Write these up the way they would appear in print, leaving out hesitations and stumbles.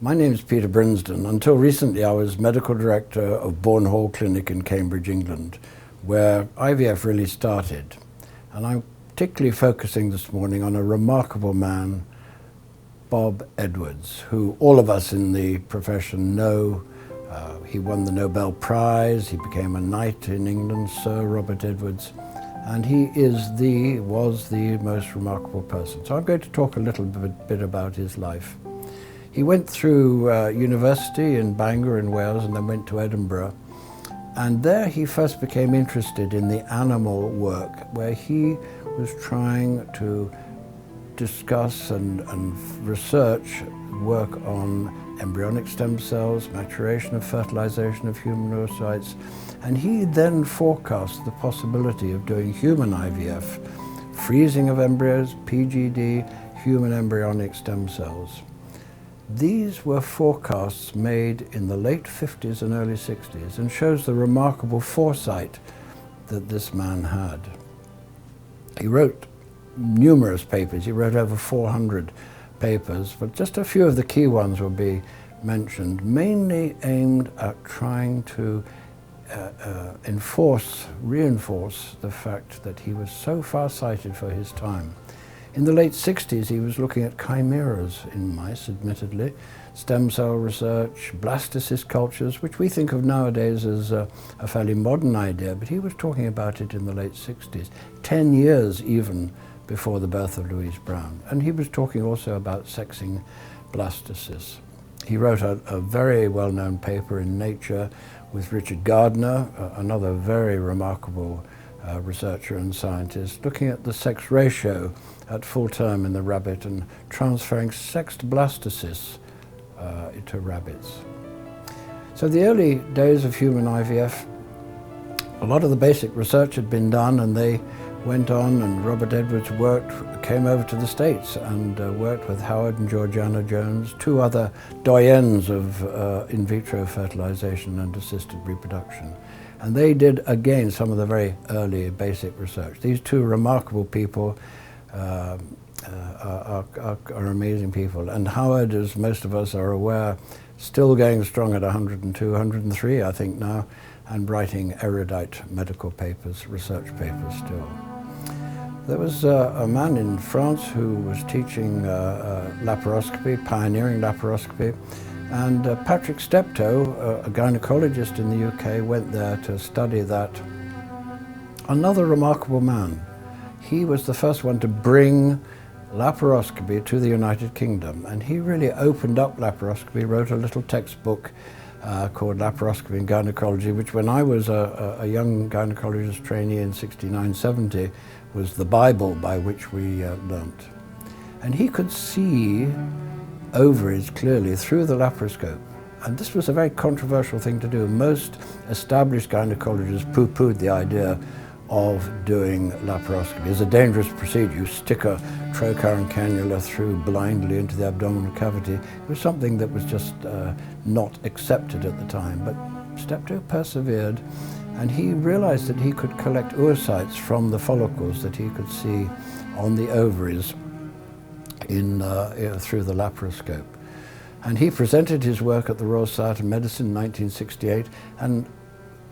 My name is Peter Brinsden. Until recently I was medical director of Bourne Hall Clinic in Cambridge, England, where IVF really started. And I'm particularly focusing this morning on a remarkable man, Bob Edwards, who all of us in the profession know. He won the Nobel Prize, he became a knight in England, Sir Robert Edwards, and he was the most remarkable person. So I'm going to talk a little bit about his life. He went through university in Bangor in Wales and then went to Edinburgh. And there he first became interested in the animal work, where he was trying to discuss and research work on embryonic stem cells, maturation of fertilization of human oocytes. And he then forecast the possibility of doing human IVF, freezing of embryos, PGD, human embryonic stem cells. These were forecasts made in the late 50s and early 60s and shows the remarkable foresight that this man had. He wrote numerous papers. He wrote over 400 papers, but just a few of the key ones will be mentioned, mainly aimed at trying to reinforce the fact that he was so far-sighted for his time. In the late 60s, he was looking at chimeras in mice, admittedly, stem cell research, blastocyst cultures, which we think of nowadays as a fairly modern idea, but he was talking about it in the late 60s, 10 years even before the birth of Louise Brown. And he was talking also about sexing blastocysts. He wrote a very well-known paper in Nature with Richard Gardner, another very remarkable researcher and scientist, looking at the sex ratio at full term in the rabbit and transferring sexed blastocysts to rabbits. So the early days of human IVF, a lot of the basic research had been done, and they went on, and Robert Edwards came over to the States and worked with Howard and Georgiana Jones, two other doyens of in vitro fertilization and assisted reproduction. And they did, again, some of the very early basic research. These two remarkable people are amazing people. And Howard, as most of us are aware, still going strong at 102, 103, I think now, and writing erudite medical papers, research papers still. There was a man in France who was teaching laparoscopy, pioneering laparoscopy, and Patrick Steptoe, a gynecologist in the UK, went there to study that. Another remarkable man. He was the first one to bring laparoscopy to the United Kingdom, and he really opened up laparoscopy, wrote a little textbook called Laparoscopy and Gynecology, which when I was a young gynecologist trainee in 69-70 was the Bible by which we learnt. And he could see ovaries clearly through the laparoscope. And this was a very controversial thing to do. Most established gynecologists poo-pooed the idea of doing laparoscopy. It's a dangerous procedure. You stick a trocar cannula through blindly into the abdominal cavity. It was something that was just not accepted at the time. But Steptoe persevered, and he realized that he could collect oocytes from the follicles that he could see on the ovaries through the laparoscope. And he presented his work at the Royal Society of Medicine in 1968, and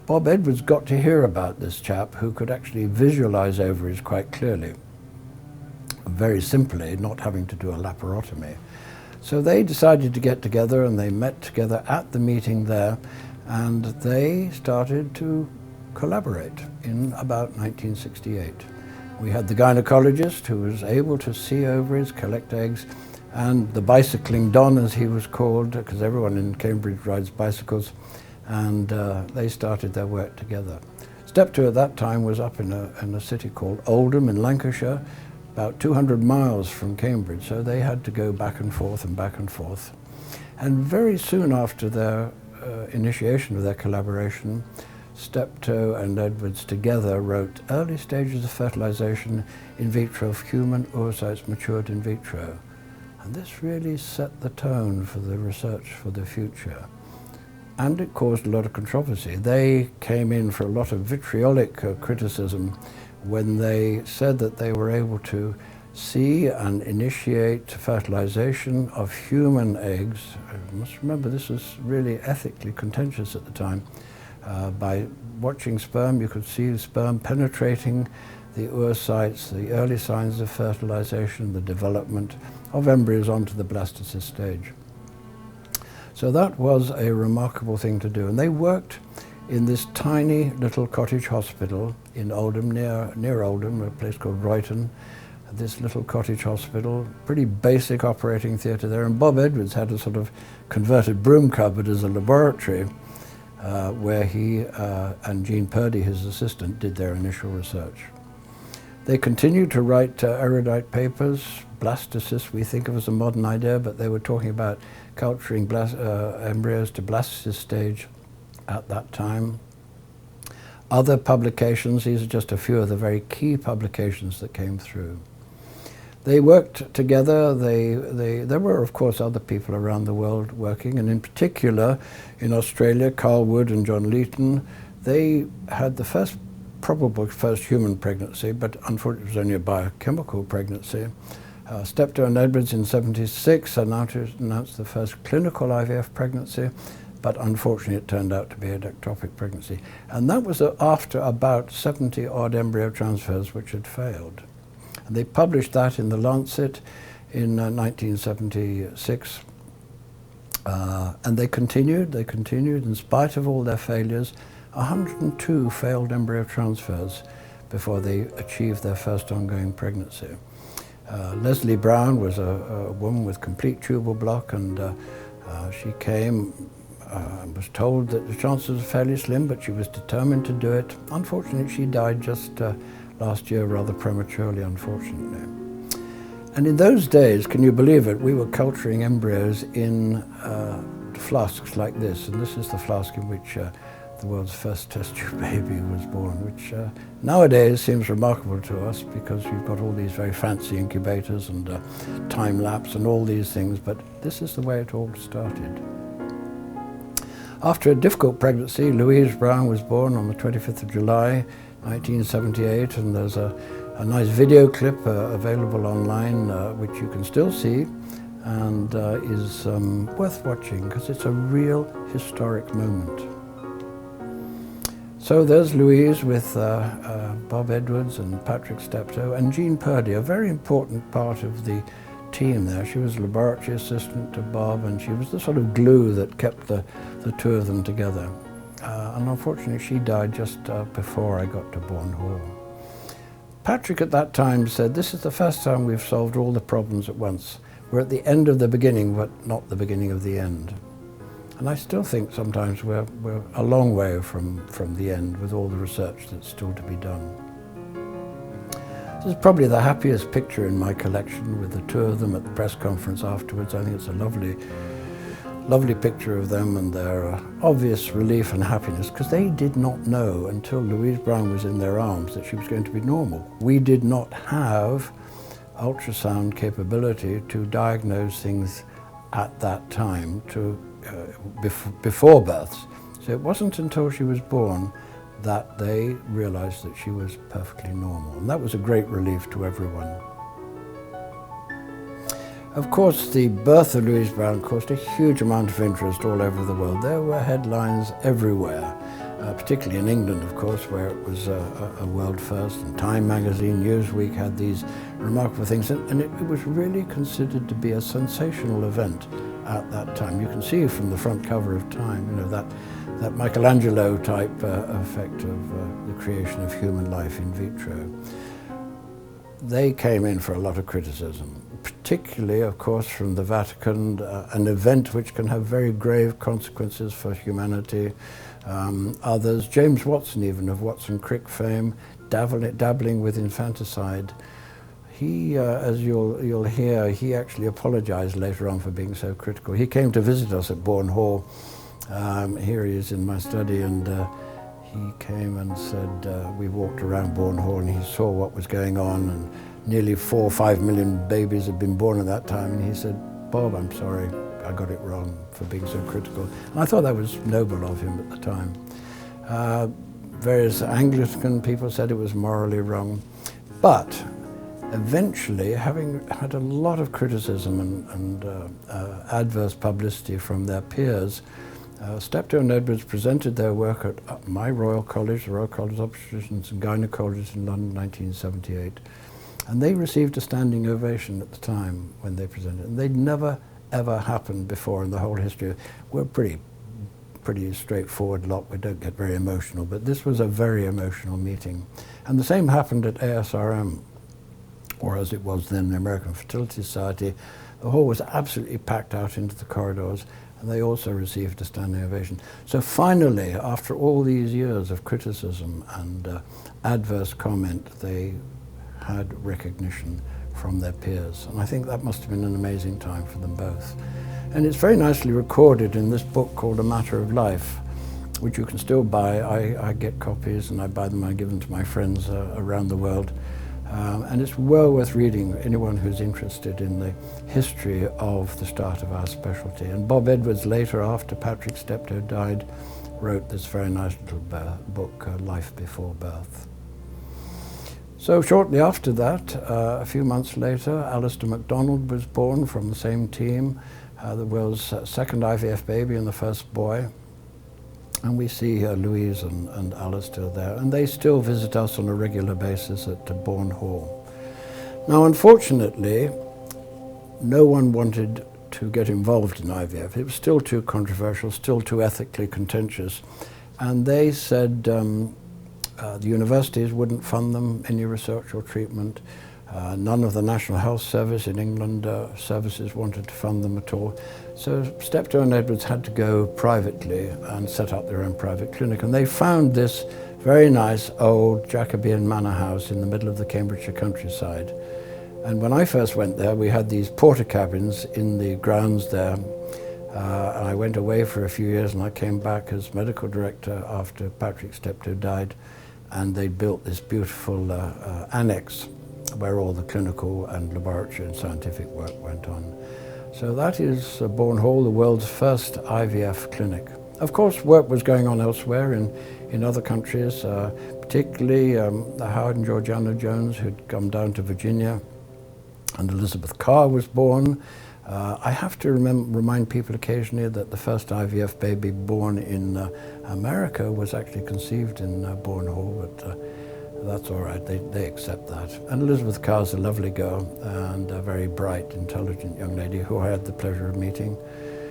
Bob Edwards got to hear about this chap who could actually visualize ovaries quite clearly, very simply, not having to do a laparotomy. So they decided to get together, and they met together at the meeting there, and they started to collaborate in about 1968. We had the gynecologist who was able to see ovaries, collect eggs, and the bicycling Don, as he was called, because everyone in Cambridge rides bicycles, and they started their work together. Steptoe at that time was up in a city called Oldham in Lancashire, about 200 miles from Cambridge, so they had to go back and forth and back and forth. And very soon after their initiation of their collaboration, Steptoe and Edwards together wrote Early Stages of Fertilization in Vitro of Human Oocytes Matured in Vitro. And this really set the tone for the research for the future. And it caused a lot of controversy. They came in for a lot of vitriolic criticism when they said that they were able to see and initiate fertilization of human eggs. I must remember this was really ethically contentious at the time. By watching sperm, you could see the sperm penetrating the oocytes, the early signs of fertilization, the development of embryos onto the blastocyst stage. So that was a remarkable thing to do. And they worked in this tiny little cottage hospital in Oldham, near Oldham, a place called Royton. This little cottage hospital, pretty basic operating theatre there. And Bob Edwards had a sort of converted broom cupboard as a laboratory where he and Jean Purdy, his assistant, did their initial research. They continued to write erudite papers. Blastocysts we think of as a modern idea, but they were talking about culturing embryos to blastocyst stage at that time. Other publications, these are just a few of the very key publications that came through. They worked together. There were, of course, other people around the world working, and in particular in Australia, Carl Wood and John Leeton. They had the probable first human pregnancy, but unfortunately it was only a biochemical pregnancy. Steptoe and Edwards in '76 announced the first clinical IVF pregnancy, but unfortunately it turned out to be a ectopic pregnancy. And that was after about 70 odd embryo transfers which had failed. And they published that in The Lancet in 1976. And they continued in spite of all their failures. 102 failed embryo transfers before they achieved their first ongoing pregnancy. Leslie Brown was a woman with complete tubal block, and she came and was told that the chances were fairly slim, but she was determined to do it. Unfortunately, she died just last year, rather prematurely, unfortunately. And in those days, can you believe it, we were culturing embryos in flasks like this, and this is the flask in which the world's first test tube baby was born, which nowadays seems remarkable to us because we've got all these very fancy incubators and time-lapse and all these things, but this is the way it all started. After a difficult pregnancy, Louise Brown was born on the 25th of July, 1978, and there's a nice video clip available online which you can still see, and is worth watching because it's a real historic moment. So there's Louise with Bob Edwards and Patrick Steptoe and Jean Purdy, a very important part of the team there. She was laboratory assistant to Bob, and she was the sort of glue that kept the two of them together. And unfortunately she died just before I got to Bourne Hall. Patrick at that time said, "This is the first time we've solved all the problems at once. We're at the end of the beginning, but not the beginning of the end." And I still think sometimes we're a long way from the end with all the research that's still to be done. This is probably the happiest picture in my collection, with the two of them at the press conference afterwards. I think it's a lovely picture of them and their obvious relief and happiness, because they did not know until Louise Brown was in their arms that she was going to be normal. We did not have ultrasound capability to diagnose things at that time before births. So it wasn't until she was born that they realized that she was perfectly normal. And that was a great relief to everyone. Of course, the birth of Louise Brown caused a huge amount of interest all over the world. There were headlines everywhere, particularly in England, of course, where it was a world first. And Time magazine, Newsweek had these remarkable things. And it was really considered to be a sensational event at that time. You can see from the front cover of Time, you know, that Michelangelo type effect of the creation of human life in vitro. They came in for a lot of criticism, particularly, of course, from the Vatican, an event which can have very grave consequences for humanity. Others, James Watson even, of Watson Crick fame, dabbling with infanticide. He, as you'll hear, he actually apologized later on for being so critical. He came to visit us at Bourne Hall. Here he is in my study, and he came and said, we walked around Bourne Hall and he saw what was going on, and nearly 4 or 5 million babies had been born at that time, and he said, "Bob, I'm sorry, I got it wrong for being so critical." And I thought that was noble of him at the time. Various Anglican people said it was morally wrong, but eventually, having had a lot of criticism and adverse publicity from their peers, Steptoe and Edwards presented their work at my Royal College, the Royal College of Obstetricians and Gynecologists in London, 1978. And they received a standing ovation at the time when they presented. And they'd never, ever happened before in the whole history. We're pretty straightforward lot. We don't get very emotional, but this was a very emotional meeting. And the same happened at ASRM, or as it was then, the American Fertility Society. The hall was absolutely packed out into the corridors, and they also received a standing ovation. So finally, after all these years of criticism and adverse comment, they had recognition from their peers. And I think that must have been an amazing time for them both. And it's very nicely recorded in this book called A Matter of Life, which you can still buy. I get copies and I buy them, I give them to my friends around the world. And it's well worth reading, anyone who's interested in the history of the start of our specialty. And Bob Edwards later, after Patrick Steptoe died, wrote this very nice little book, Life Before Birth. So shortly after that, a few months later, Alistair MacDonald was born from the same team, the world's second IVF baby and the first boy. And we see Louise and Alistair there, and they still visit us on a regular basis at Bourne Hall. Now, unfortunately, no one wanted to get involved in IVF. It was still too controversial, still too ethically contentious, and they said the universities wouldn't fund them any research or treatment. None of the National Health Service in England services wanted to fund them at all. So Steptoe and Edwards had to go privately and set up their own private clinic. And they found this very nice old Jacobean manor house in the middle of the Cambridgeshire countryside. And when I first went there, we had these porter cabins in the grounds there. And I went away for a few years and I came back as medical director after Patrick Steptoe died. And they built this beautiful annex where all the clinical and laboratory and scientific work went on. So that is Bourne Hall, the world's first IVF clinic. Of course, work was going on elsewhere in other countries, particularly Howard and Georgiana Jones, who'd come down to Virginia, and Elizabeth Carr was born. I have to remind people occasionally that the first IVF baby born in America was actually conceived in Bourne Hall, but that's all right, they accept that. And Elizabeth Carr's a lovely girl and a very bright, intelligent young lady who I had the pleasure of meeting.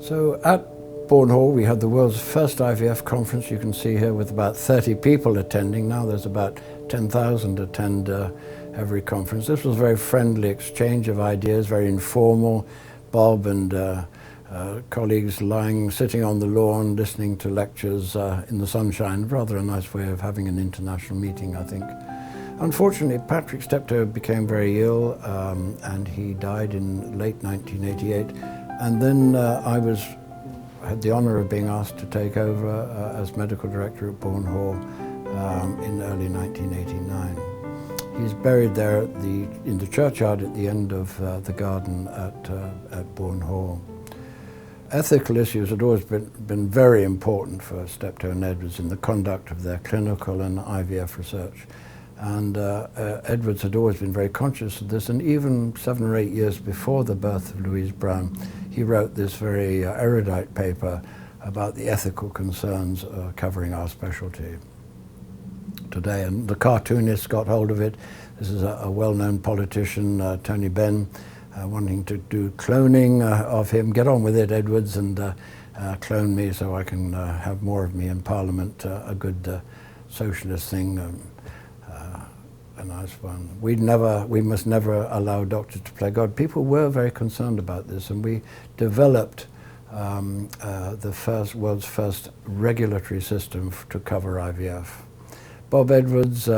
So at Bourne Hall we had the world's first IVF conference, you can see here, with about 30 people attending. Now there's about 10,000 attend every conference. This was a very friendly exchange of ideas, very informal. Bob and colleagues sitting on the lawn, listening to lectures in the sunshine. Rather a nice way of having an international meeting, I think. Unfortunately, Patrick Steptoe became very ill and he died in late 1988. And then I had the honor of being asked to take over as medical director at Bourne Hall in early 1989. He's buried there in the churchyard at the end of the garden at Bourne Hall. Ethical issues had always been very important for Steptoe and Edwards in the conduct of their clinical and IVF research. And Edwards had always been very conscious of this, and even 7 or 8 years before the birth of Louise Brown, he wrote this very erudite paper about the ethical concerns covering our specialty today. And the cartoonist got hold of it. This is a well-known politician, Tony Benn, wanting to do cloning of him. Get on with it, Edwards, and clone me so I can have more of me in Parliament. A good socialist thing, a nice one. We must never allow doctors to play God. People were very concerned about this, and we developed the world's first regulatory system to cover IVF. Bob Edwards,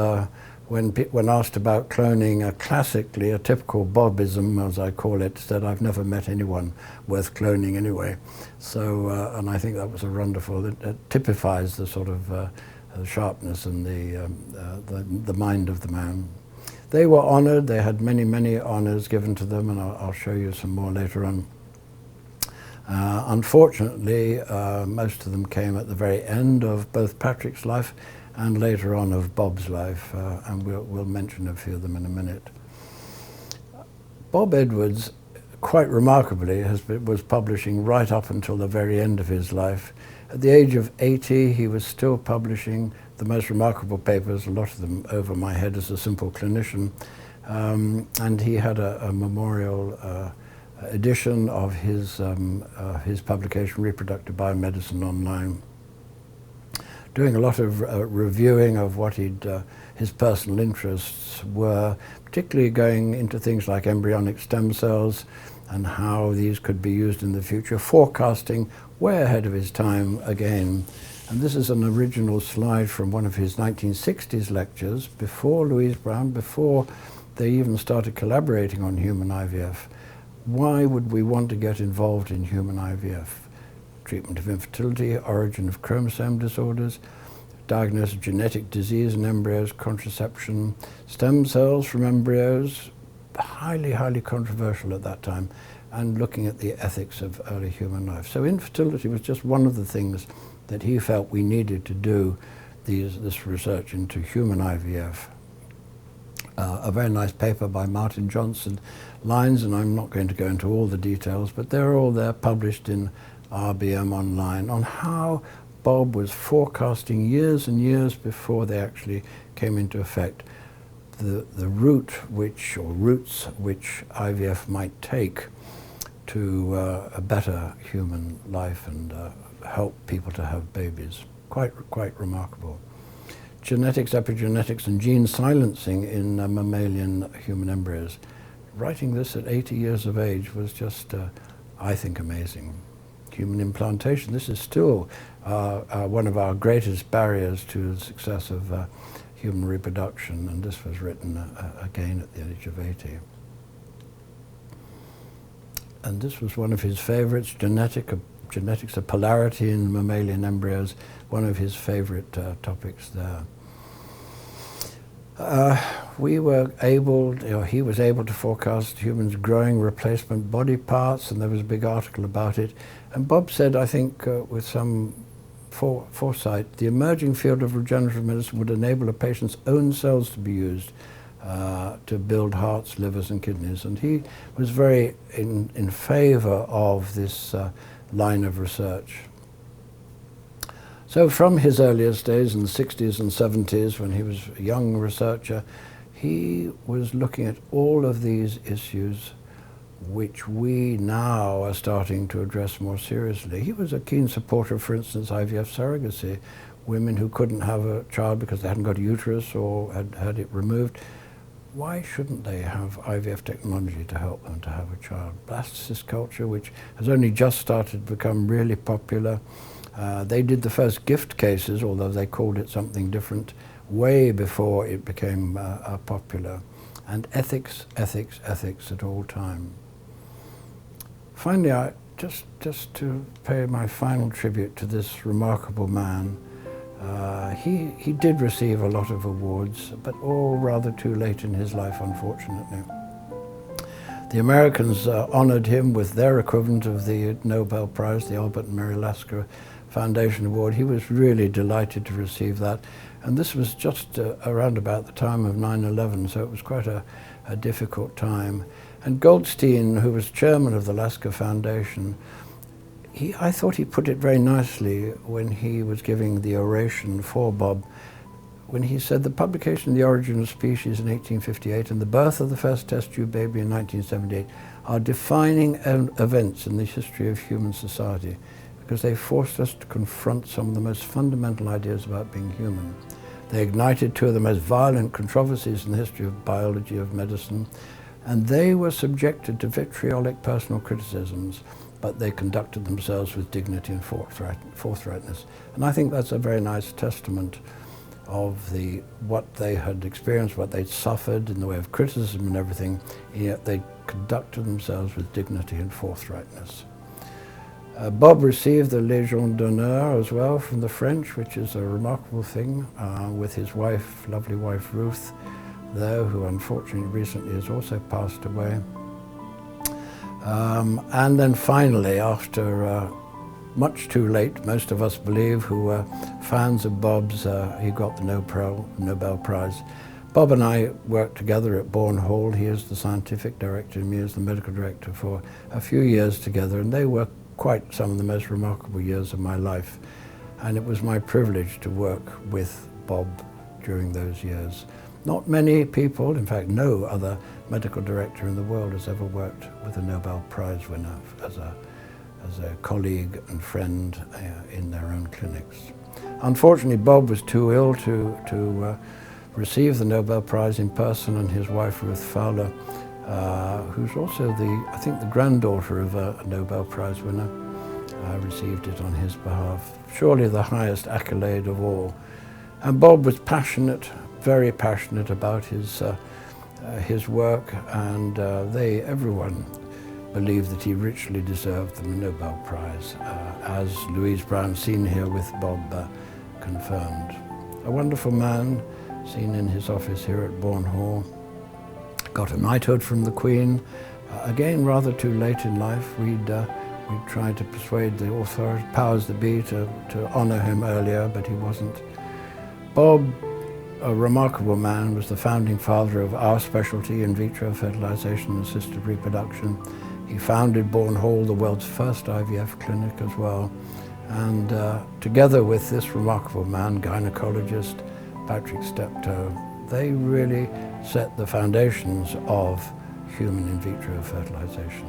when asked about cloning, classically, a typical Bobism, as I call it, said, "I've never met anyone worth cloning anyway." So, and I think that was a wonderful, it typifies the sort of the sharpness and the mind of the man. They were honored. They had many, many honors given to them, and I'll show you some more later on. Unfortunately, most of them came at the very end of both Patrick's life and later on of Bob's life, and we'll mention a few of them in a minute. Bob Edwards, quite remarkably, was publishing right up until the very end of his life. At the age of 80, he was still publishing the most remarkable papers, a lot of them over my head as a simple clinician. And he had a memorial edition of his publication, Reproductive Biomedicine Online, doing a lot of reviewing of what his personal interests were, particularly going into things like embryonic stem cells and how these could be used in the future, forecasting way ahead of his time again. And this is an original slide from one of his 1960s lectures, before Louise Brown, before they even started collaborating on human IVF. Why would we want to get involved in human IVF? Treatment of infertility, origin of chromosome disorders, diagnosis of genetic disease in embryos, contraception, stem cells from embryos, highly, highly controversial at that time, and looking at the ethics of early human life. So infertility was just one of the things that he felt we needed to do this research into human IVF. A very nice paper by Martin Johnson, Lines, and I'm not going to go into all the details, but they're all there published in RBM Online on how Bob was forecasting years and years before they actually came into effect the route which, or routes which IVF might take to a better human life and help people to have babies. Quite remarkable. Genetics, epigenetics, and gene silencing in mammalian human embryos. Writing this at 80 years of age was just, I think, amazing. Human implantation, this is still one of our greatest barriers to the success of human reproduction, and this was written again at the age of 80. And this was one of his favorites, genetics of polarity in mammalian embryos, one of his favorite topics there. He was able to forecast humans growing replacement body parts, and there was a big article about it. And Bob said, I think with some foresight, the emerging field of regenerative medicine would enable a patient's own cells to be used to build hearts, livers, and kidneys. And he was very in favor of this line of research. So from his earliest days in the 60s and 70s, when he was a young researcher, he was looking at all of these issues which we now are starting to address more seriously. He was a keen supporter of, for instance, IVF surrogacy. Women who couldn't have a child because they hadn't got a uterus or had it removed, why shouldn't they have IVF technology to help them to have a child? Blastocyst culture, which has only just started to become really popular. They did the first gift cases, although they called it something different, way before it became popular. And ethics, ethics, ethics at all time. Finally, just to pay my final tribute to this remarkable man, he did receive a lot of awards, but all rather too late in his life, unfortunately. The Americans honored him with their equivalent of the Nobel Prize, the Albert and Mary Lasker Foundation Award. He was really delighted to receive that. And this was just around about the time of 9/11, so it was quite a difficult time. And Goldstein, who was chairman of the Lasker Foundation, I thought he put it very nicely when he was giving the oration for Bob, when he said the publication of The Origin of Species in 1858 and the birth of the first test tube baby in 1978 are defining events in the history of human society, because they forced us to confront some of the most fundamental ideas about being human. They ignited two of the most violent controversies in the history of biology, of medicine, and they were subjected to vitriolic personal criticisms, but they conducted themselves with dignity and forthrightness. And I think that's a very nice testament of what they had experienced, what they'd suffered in the way of criticism and everything, yet they conducted themselves with dignity and forthrightness. Bob received the Légion d'honneur as well from the French, which is a remarkable thing, with his wife, lovely wife Ruth, there, who unfortunately recently has also passed away. And then finally, after much too late, most of us believe, who were fans of Bob's, he got the Nobel Prize. Bob and I worked together at Bourne Hall. He is the scientific director and me as the medical director for a few years together, and they were quite some of the most remarkable years of my life. And it was my privilege to work with Bob during those years. Not many people, in fact no other medical director in the world has ever worked with a Nobel Prize winner as a colleague and friend in their own clinics. Unfortunately, Bob was too ill to receive the Nobel Prize in person, and his wife Ruth Fowler, who's also I think the granddaughter of a Nobel Prize winner, received it on his behalf. Surely the highest accolade of all. And Bob was passionate, very passionate about his work, and everyone believed that he richly deserved the Nobel Prize, as Louise Brown, seen here with Bob, confirmed. A wonderful man, seen in his office here at Bourne Hall. Got a knighthood from the Queen, again rather too late in life. We'd tried to persuade the powers that be to honour him earlier, but he wasn't. Bob, a remarkable man, was the founding father of our specialty, in vitro fertilization and assisted reproduction. He founded Bourne Hall, the world's first IVF clinic as well. And together with this remarkable man, gynecologist Patrick Steptoe, they really set the foundations of human in vitro fertilization.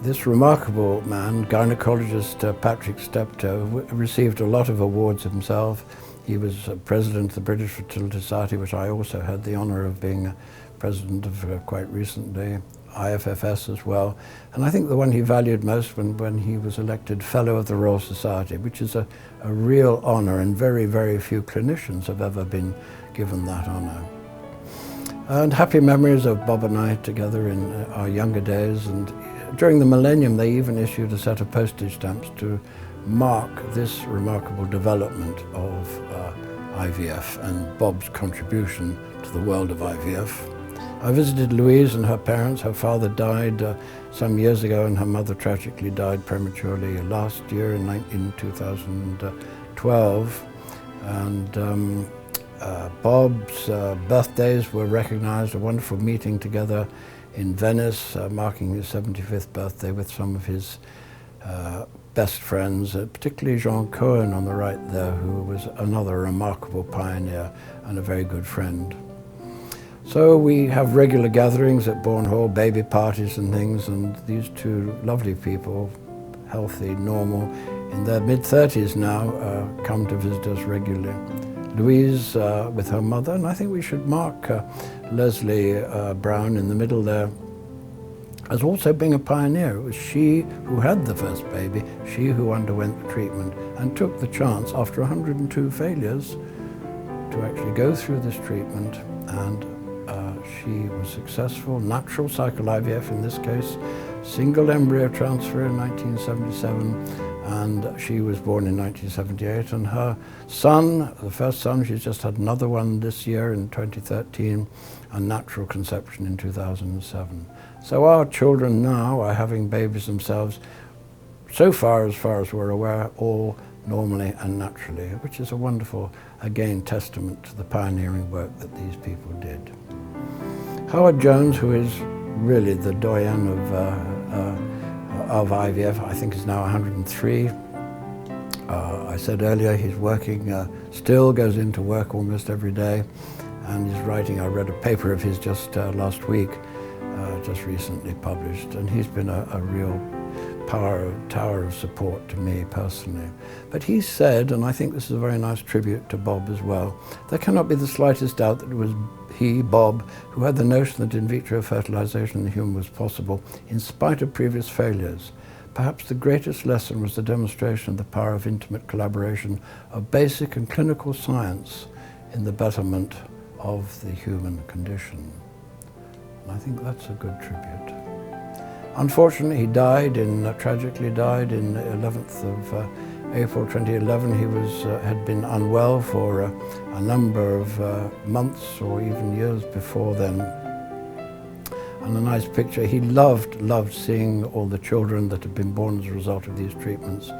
This remarkable man, gynecologist Patrick Steptoe, received a lot of awards himself. He was president of the British Fertility Society, which I also had the honour of being president of quite recently, IFFS as well. And I think the one he valued most when he was elected Fellow of the Royal Society, which is a real honour, and very, very few clinicians have ever been given that honour. And happy memories of Bob and I together in our younger days, and during the millennium they even issued a set of postage stamps to mark this remarkable development of IVF and Bob's contribution to the world of IVF. I visited Louise and her parents. Her father died some years ago, and her mother tragically died prematurely last year in 2012. And Bob's birthdays were recognized, a wonderful meeting together in Venice, marking his 75th birthday with some of his best friends, particularly Jean Cohen on the right there, who was another remarkable pioneer and a very good friend. So we have regular gatherings at Bourne Hall, baby parties and things, and these two lovely people, healthy, normal, in their mid-30s now, come to visit us regularly. Louise with her mother, and I think we should mark Leslie Brown in the middle there as also being a pioneer. It was she who had the first baby, she who underwent the treatment and took the chance after 102 failures to actually go through this treatment, and she was successful. Natural cycle IVF in this case, single embryo transfer in 1977, and she was born in 1978, and her son, the first son, she's just had another one this year in 2013, and natural conception in 2007. So our children now are having babies themselves, so far as we're aware, all normally and naturally, which is a wonderful, again, testament to the pioneering work that these people did. Howard Jones, who is really the doyen of IVF, I think is now 103. I said earlier he's working, still goes into work almost every day, and he's writing. I read a paper of his just last week, just recently published, and he's been a real tower of support to me personally. But he said, and I think this is a very nice tribute to Bob as well, there cannot be the slightest doubt that it was he, Bob, who had the notion that in vitro fertilization in the human was possible in spite of previous failures. Perhaps the greatest lesson was the demonstration of the power of intimate collaboration of basic and clinical science in the betterment of the human condition. And I think that's a good tribute. Unfortunately, he tragically died in the 11th of April 2011. He had been unwell for a number of months or even years before then. And a nice picture. He loved seeing all the children that had been born as a result of these treatments.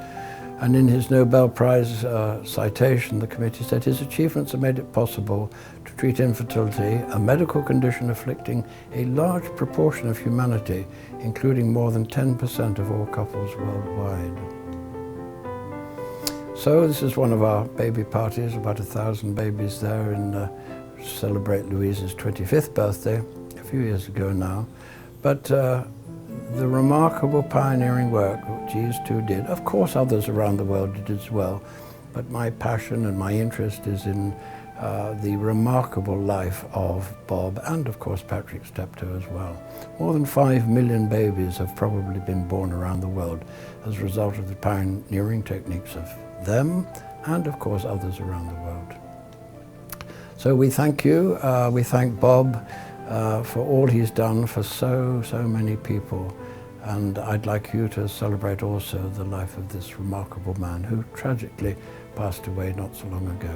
And in his Nobel Prize citation, the committee said his achievements have made it possible to treat infertility, a medical condition afflicting a large proportion of humanity, including more than 10% of all couples worldwide. So this is one of our baby parties, about 1,000 babies there to celebrate Louise's 25th birthday, a few years ago now. But the remarkable pioneering work which these two did, of course others around the world did as well, but my passion and my interest is in the remarkable life of Bob and of course Patrick Steptoe as well. More than 5 million babies have probably been born around the world as a result of the pioneering techniques of them and of course others around the world. So we thank you, we thank Bob for all he's done for so many people, and I'd like you to celebrate also the life of this remarkable man who tragically passed away not so long ago.